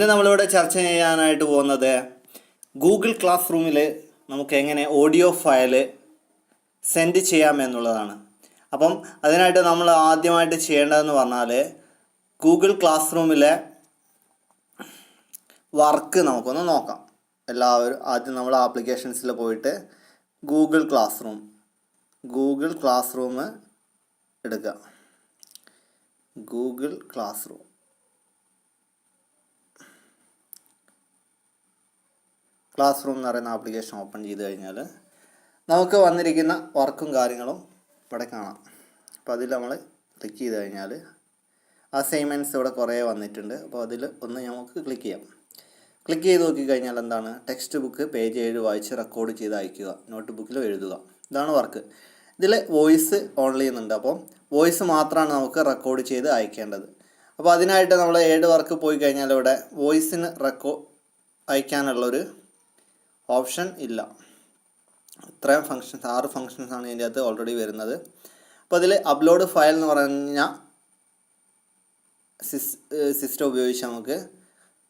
ഇന്ന് നമ്മളിവിടെ ചർച്ച ചെയ്യാനായിട്ട് പോകുന്നത് ഗൂഗിൾ ക്ലാസ് റൂമിൽ നമുക്ക് എങ്ങനെ ഓഡിയോ ഫയൽ സെൻഡ് ചെയ്യാമെന്നുള്ളതാണ്. അപ്പം അതിനായിട്ട് നമ്മൾ ആദ്യമായിട്ട് ചെയ്യേണ്ടതെന്ന് പറഞ്ഞാൽ ഗൂഗിൾ ക്ലാസ് റൂമിലെ വർക്ക് നമുക്കൊന്ന് നോക്കാം. എല്ലാവരും ആദ്യം നമ്മൾ ആപ്ലിക്കേഷൻസിൽ പോയിട്ട് ഗൂഗിൾ ക്ലാസ് റൂം എടുക്കുക. ഗൂഗിൾ ക്ലാസ് റൂം എന്ന് പറയുന്ന ആപ്ലിക്കേഷൻ ഓപ്പൺ ചെയ്ത് കഴിഞ്ഞാൽ നമുക്ക് വന്നിരിക്കുന്ന വർക്കും കാര്യങ്ങളും ഇവിടെ കാണാം. അപ്പോൾ അതിൽ നമ്മൾ ക്ലിക്ക് ചെയ്ത് കഴിഞ്ഞാൽ അസൈൻമെൻറ്റ്സ് ഇവിടെ കുറേ വന്നിട്ടുണ്ട്. അപ്പോൾ അതിൽ ഒന്ന് നമുക്ക് ക്ലിക്ക് ചെയ്യാം. ക്ലിക്ക് ചെയ്ത് നോക്കിക്കഴിഞ്ഞാൽ എന്താണ്, ടെക്സ്റ്റ് ബുക്ക് പേജ് 7 വായിച്ച് റെക്കോർഡ് ചെയ്ത് അയക്കുക, നോട്ട് ബുക്കിൽ എഴുതുക. ഇതാണ് വർക്ക്. ഇതിൽ വോയിസ് ഓൺലി എന്നുണ്ട്. അപ്പോൾ വോയിസ് മാത്രമാണ് നമുക്ക് റെക്കോർഡ് ചെയ്ത് അയക്കേണ്ടത്. അപ്പോൾ അതിനായിട്ട് നമ്മൾ ഏഡ് വർക്ക് പോയി കഴിഞ്ഞാൽ ഇവിടെ വോയിസിന് അയക്കാനുള്ളൊരു ഓപ്ഷൻ ഇല്ല. ഇത്രയും ഫങ്ഷൻസ് 6 ഫങ്ഷൻസാണ് ഇതിൻ്റെ അകത്ത് ഓൾറെഡി വരുന്നത്. അപ്പോൾ അതിൽ അപ്ലോഡ് ഫയൽ എന്ന് പറഞ്ഞാൽ സിസ്റ്റം ഉപയോഗിച്ച് നമുക്ക്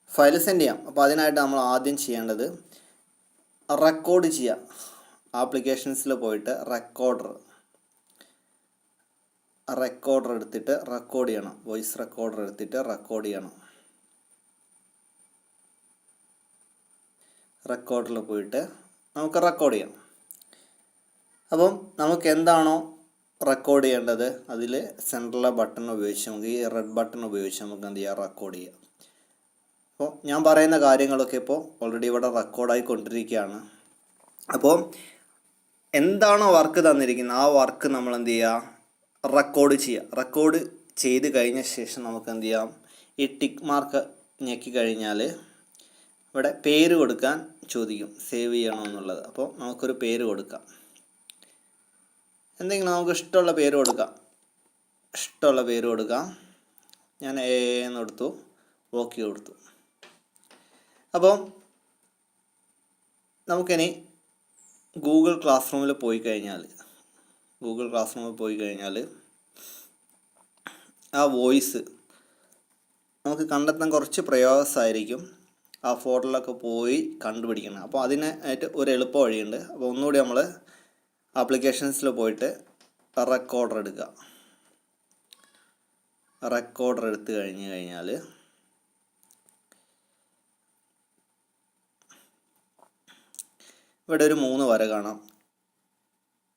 ഫയൽ സെൻഡ് ചെയ്യാം. അപ്പോൾ അതിനായിട്ട് നമ്മൾ ആദ്യം ചെയ്യേണ്ടത് റെക്കോർഡ് ചെയ്യുക. ആപ്ലിക്കേഷൻസിൽ പോയിട്ട് റെക്കോർഡർ എടുത്തിട്ട് റെക്കോർഡ് ചെയ്യണം. വോയിസ് റെക്കോർഡർ എടുത്തിട്ട് റെക്കോർഡ് ചെയ്യണം. റെക്കോർഡറിൽ പോയിട്ട് നമുക്ക് റെക്കോർഡ് ചെയ്യാം. അപ്പം നമുക്ക് എന്താണോ റെക്കോർഡ് ചെയ്യേണ്ടത് അതിൽ സെൻട്രലിലെ ബട്ടൺ ഉപയോഗിച്ച് നമുക്ക് ഈ റെഡ് ബട്ടൺ ഉപയോഗിച്ച് നമുക്ക് എന്ത് ചെയ്യാം, റെക്കോർഡ് ചെയ്യാം. അപ്പോൾ ഞാൻ പറയുന്ന കാര്യങ്ങളൊക്കെ ഇപ്പോൾ ഓൾറെഡി ഇവിടെ റെക്കോർഡായിക്കൊണ്ടിരിക്കുകയാണ്. അപ്പോൾ എന്താണോ വർക്ക് തന്നിരിക്കുന്നത് ആ വർക്ക് നമ്മൾ എന്ത് ചെയ്യുക, റെക്കോർഡ് ചെയ്യുക. റെക്കോർഡ് ചെയ്ത് കഴിഞ്ഞ ശേഷം നമുക്ക് എന്ത് ചെയ്യാം, ഈ ടിക്ക് മാർക്ക് ഞെക്കി കഴിഞ്ഞാൽ ഇവിടെ പേര് കൊടുക്കാൻ ചോദിക്കും, സേവ് ചെയ്യണമെന്നുള്ളത്. അപ്പോൾ നമുക്കൊരു പേര് കൊടുക്കാം. എന്തെങ്കിലും നമുക്ക് ഇഷ്ടമുള്ള പേര് കൊടുക്കാം. ഞാൻ എന്ന് കൊടുത്തു, ഓക്കെ കൊടുത്തു. അപ്പം നമുക്കിനി ഗൂഗിൾ ക്ലാസ് റൂമിൽ പോയി കഴിഞ്ഞാൽ ആ വോയിസ് നമുക്ക് കണ്ടെത്താൻ കുറച്ച് പ്രയാസമായിരിക്കും. ആ ഫോട്ടോയിലൊക്കെ പോയി കണ്ടുപിടിക്കണം. അപ്പോൾ അതിനായിട്ട് ഒരു എളുപ്പ വഴിയുണ്ട്. അപ്പോൾ ഒന്നുകൂടി നമ്മൾ ആപ്ലിക്കേഷൻസിൽ പോയിട്ട് റെക്കോർഡർ എടുക്കുക. റെക്കോർഡർ എടുത്തു കഴിഞ്ഞാൽ ഇവിടെ ഒരു 3 വര കാണാം.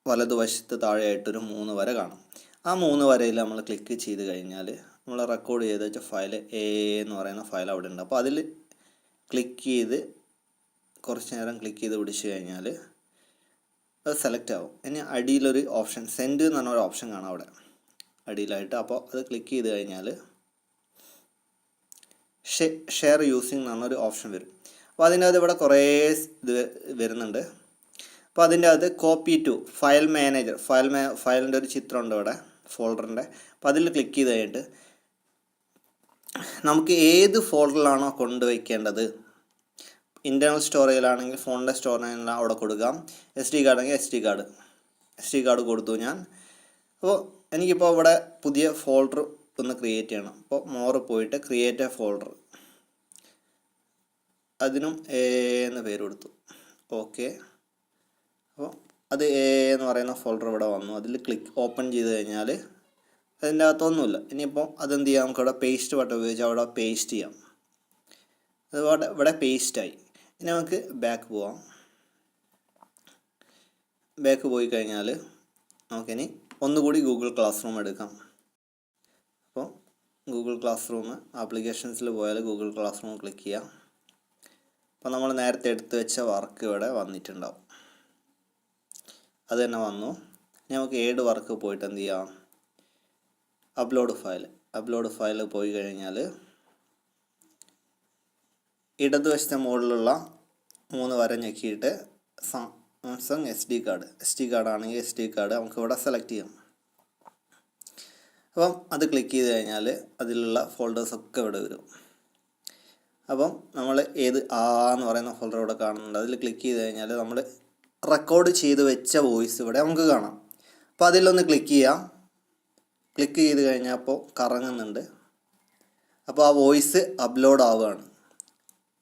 വലതുവശത്ത് താഴെയായിട്ടൊരു 3 വര കാണാം. ആ 3 വരയിൽ നമ്മൾ ക്ലിക്ക് ചെയ്ത് കഴിഞ്ഞാൽ നമ്മൾ റെക്കോർഡ് ചെയ്ത് വെച്ച ഫയൽ എന്ന് പറയുന്ന ഫയൽ അവിടെ ഉണ്ട്. അപ്പോൾ അതിൽ കുറച്ച് നേരം ക്ലിക്ക് ചെയ്ത് പിടിച്ച് കഴിഞ്ഞാൽ അത് സെലക്ട് ആവും. ഇനി അടിയിലൊരു ഓപ്ഷൻ സെൻഡ് എന്ന് പറഞ്ഞൊരു ഓപ്ഷൻ കാണാം അവിടെ അടിയിലായിട്ട്. അപ്പോൾ അത് ക്ലിക്ക് ചെയ്ത് കഴിഞ്ഞാൽ ഷെയർ യൂസിങ് എന്ന് പറഞ്ഞൊരു ഓപ്ഷൻ വരും. അപ്പോൾ അതിൻ്റെ അകത്ത് ഇവിടെ കുറേ ഇത് വരുന്നുണ്ട്. അപ്പോൾ അതിൻ്റെ അകത്ത് കോപ്പി ടു ഫയൽ മാനേജർ, ഫയലിൻ്റെ ഒരു ചിത്രമുണ്ട് ഇവിടെ, ഫോൾഡറിൻ്റെ. അപ്പോൾ അതിൽ ക്ലിക്ക് ചെയ്ത് കഴിഞ്ഞിട്ട് നമുക്ക് ഏത് ഫോൾഡറിലാണോ കൊണ്ടുവയ്ക്കേണ്ടത്, ഇൻറ്റേർണൽ സ്റ്റോറേജിലാണെങ്കിൽ ഫോണിൻ്റെ സ്റ്റോറേജിൽ അവിടെ കൊടുക്കാം. SD കാർഡ് ആണെങ്കിൽ SD കാർഡ് കൊടുത്തു ഞാൻ. അപ്പോൾ എനിക്കിപ്പോൾ ഇവിടെ പുതിയ ഫോൾഡർ ഒന്ന് ക്രിയേറ്റ് ചെയ്യണം. അപ്പോൾ മോർ പോയിട്ട് ക്രിയേറ്റ് എ ഫോൾഡർ, അതിനും എന്ന് പേര് കൊടുത്തു. ഓക്കെ. അപ്പോൾ അത് എന്ന് പറയുന്ന ഫോൾഡർ ഇവിടെ വന്നു. അതിൽ ഓപ്പൺ ചെയ്ത് കഴിഞ്ഞാൽ അതിൻ്റെ അകത്തൊന്നുമില്ല. ഇനിയിപ്പോൾ അതെന്ത് ചെയ്യാം, നമുക്ക് ഇവിടെ പേസ്റ്റ് ബട്ടൺ ഉപയോഗിച്ച് അവിടെ പേസ്റ്റ് ചെയ്യാം. അതുപോലെ ഇവിടെ പേസ്റ്റായി. ഇനി നമുക്ക് ബാക്ക് പോവാം. ബാക്ക് പോയി കഴിഞ്ഞാൽ നമുക്കിനി ഒന്നുകൂടി ഗൂഗിൾ ക്ലാസ് റൂം എടുക്കാം. അപ്പോൾ ഗൂഗിൾ ക്ലാസ് റൂം ആപ്ലിക്കേഷൻസിൽ പോയാൽ ഗൂഗിൾ ക്ലാസ് റൂം ക്ലിക്ക് ചെയ്യാം. അപ്പോൾ നമ്മൾ നേരത്തെ എടുത്തു വെച്ച വർക്ക് ഇവിടെ വന്നിട്ടുണ്ടാവും. അത് തന്നെ വന്നു. നമുക്ക് ഏഡ് വർക്ക് പോയിട്ട് എന്ത് ചെയ്യാം, അപ്ലോഡ് ഫയൽ പോയി കഴിഞ്ഞാൽ ഇടതുവശത്തെ മുകളിലുള്ള 3 വര ഞെക്കിയിട്ട് സാംസങ് SD കാർഡ് ആണെങ്കിൽ SD കാർഡ് നമുക്ക് ഇവിടെ സെലക്ട് ചെയ്യാം. അപ്പം അത് ക്ലിക്ക് ചെയ്ത് കഴിഞ്ഞാൽ അതിലുള്ള ഫോൾഡേഴ്സൊക്കെ ഇവിടെ വരും. അപ്പം നമ്മൾ ഏത് എന്ന് പറയുന്ന ഫോൾഡർ ഇവിടെ കാണുന്നുണ്ട്. അതിൽ ക്ലിക്ക് ചെയ്ത് കഴിഞ്ഞാൽ നമ്മൾ റെക്കോർഡ് ചെയ്ത് വെച്ച വോയിസ് ഇവിടെ നമുക്ക് കാണാം. അപ്പോൾ അതിലൊന്ന് ക്ലിക്ക് ചെയ്യാം. ക്ലിക്ക് ചെയ്ത് കഴിഞ്ഞപ്പോൾ കറങ്ങുന്നുണ്ട്. അപ്പോൾ ആ വോയിസ് അപ്ലോഡ് ആവുകയാണ്.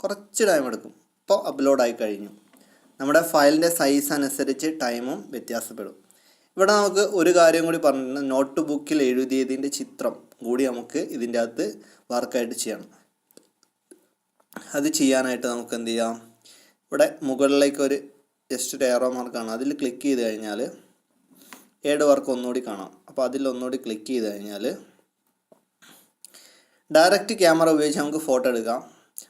കുറച്ച് ടൈം എടുക്കും. ഇപ്പോൾ അപ്ലോഡായി കഴിഞ്ഞു. നമ്മുടെ ഫയലിൻ്റെ സൈസ് അനുസരിച്ച് ടൈമും വ്യത്യാസപ്പെടും. ഇവിടെ നമുക്ക് ഒരു കാര്യം കൂടി പറഞ്ഞിട്ടുണ്ട്, നോട്ട് ബുക്കിൽ എഴുതിയതിൻ്റെ ചിത്രം കൂടി നമുക്ക് ഇതിൻ്റെ അകത്ത് വർക്കായിട്ട് ചെയ്യണം. അത് ചെയ്യാനായിട്ട് നമുക്ക് എന്ത് ചെയ്യാം, ഇവിടെ മുകളിലേക്ക് ജസ്റ്റ് ഒരു ഏറോ മാർക്കാണ്, അതിൽ ക്ലിക്ക് ചെയ്ത് കഴിഞ്ഞാൽ ഏഡ് വർക്ക് ഒന്നുകൂടി കാണാം. അപ്പോൾ അതിലൊന്നുകൂടി ക്ലിക്ക് ചെയ്ത് കഴിഞ്ഞാൽ ഡയറക്റ്റ് ക്യാമറ ഉപയോഗിച്ച് നമുക്ക് ഫോട്ടോ എടുക്കാം.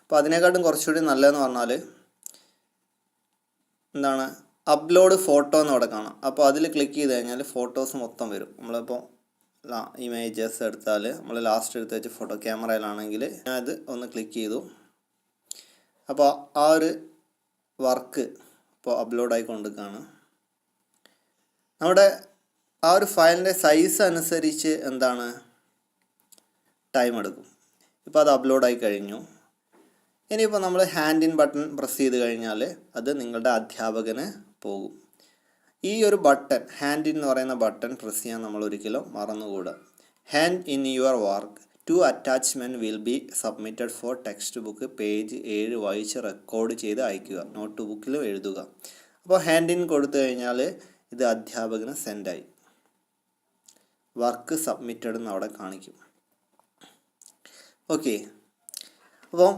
അപ്പോൾ അതിനെക്കാട്ടും കുറച്ചുകൂടി നല്ലതെന്ന് പറഞ്ഞാൽ എന്താണ്, അപ്ലോഡ് ഫോട്ടോ എന്ന് അവിടെ കാണാം. അപ്പോൾ അതിൽ ക്ലിക്ക് ചെയ്ത് കഴിഞ്ഞാൽ ഫോട്ടോസ് മൊത്തം വരും. നമ്മളിപ്പോൾ ഇമേജസ് എടുത്താൽ നമ്മൾ ലാസ്റ്റ് എടുത്ത് വെച്ച ഫോട്ടോ ക്യാമറയിലാണെങ്കിൽ ഞാൻ ഇത് ഒന്ന് ക്ലിക്ക് ചെയ്തു. അപ്പോൾ ആ ഒരു വർക്ക് ഇപ്പോൾ അപ്ലോഡായി കൊണ്ടിരിക്കുകയാണ്. നമ്മുടെ ആ ഒരു ഫയലിൻ്റെ സൈസ് അനുസരിച്ച് എന്താണ് ടൈം എടുക്കും. ഇപ്പോൾ അത് അപ്ലോഡായി കഴിഞ്ഞു. ഇനിയിപ്പോൾ നമ്മൾ ഹാൻഡ് ഇൻ ബട്ടൺ പ്രസ് ചെയ്ത് കഴിഞ്ഞാൽ അത് നിങ്ങളുടെ അധ്യാപകന് പോകും. ഈ ഒരു ബട്ടൺ, ഹാൻഡ് ഇൻ എന്ന് പറയുന്ന ബട്ടൺ പ്രസ് ചെയ്യാൻ നമ്മൾ ഒരിക്കലും മറന്നുകൂടാ. Hand in your work 2 attachment will be submitted for textbook page 7 വായിച്ച് റെക്കോർഡ് ചെയ്ത് അയക്കുക. നോട്ട് ബുക്കിലും എഴുതുക. അപ്പോൾ ഹാൻഡ് ഇൻ കൊടുത്തു കഴിഞ്ഞാൽ ഇത് അധ്യാപകന് സെൻഡായി, വർക്ക് സബ്മിറ്റഡ് എന്ന് അവിടെ കാണിക്കും. ഓക്കെ. അപ്പോൾ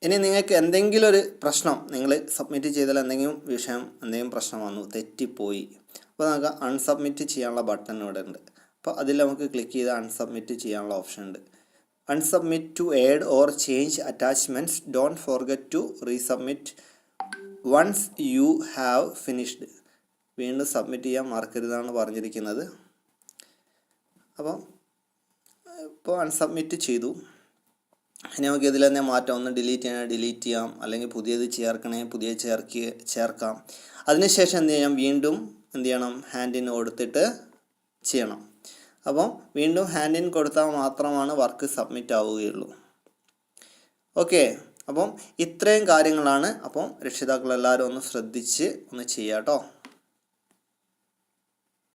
ഇനി നിങ്ങൾക്ക് എന്തെങ്കിലും ഒരു പ്രശ്നം, നിങ്ങൾ സബ്മിറ്റ് ചെയ്താൽ എന്തെങ്കിലും പ്രശ്നം വന്നു, തെറ്റിപ്പോയി, അപ്പോൾ നമുക്ക് അൺസബ്മിറ്റ് ചെയ്യാനുള്ള ബട്ടൺ ഇവിടെ ഉണ്ട്. അപ്പോൾ അതിൽ നമുക്ക് ക്ലിക്ക് ചെയ്ത് അൺസബ്മിറ്റ് ചെയ്യാനുള്ള ഓപ്ഷൻ ഉണ്ട്. Unsubmit to add or change attachments, don't forget to resubmit once you have finished. വീണ്ടും സബ്മിറ്റ് ചെയ്യാൻ മറക്കരുതാണ് പറഞ്ഞിരിക്കുന്നത്. അപ്പോൾ ഇപ്പോൾ അൺസബ്മിറ്റ് ചെയ്തു. ഇനി നമുക്ക് ഇതിൽ തന്നെ മാറ്റാം. ഒന്ന് ഡിലീറ്റ് ചെയ്യണേ ഡിലീറ്റ് ചെയ്യാം, അല്ലെങ്കിൽ പുതിയത് പുതിയത് ചേർക്കാം. അതിനുശേഷം എന്ത് ചെയ്യാം, വീണ്ടും എന്ത് ചെയ്യണം, ഹാൻഡ് ഇൻ കൊടുത്തിട്ട് ചെയ്യണം. അപ്പോൾ വീണ്ടും ഹാൻഡ് ഇൻ കൊടുത്താൽ മാത്രമാണ് വർക്ക് സബ്മിറ്റ് ആവുകയുള്ളൂ. ഓക്കെ. അപ്പം ഇത്രയും കാര്യങ്ങളാണ്. അപ്പം രക്ഷിതാക്കളെല്ലാവരും ഒന്ന് ശ്രദ്ധിച്ച് ഒന്ന് ചെയ്യാം കേട്ടോ.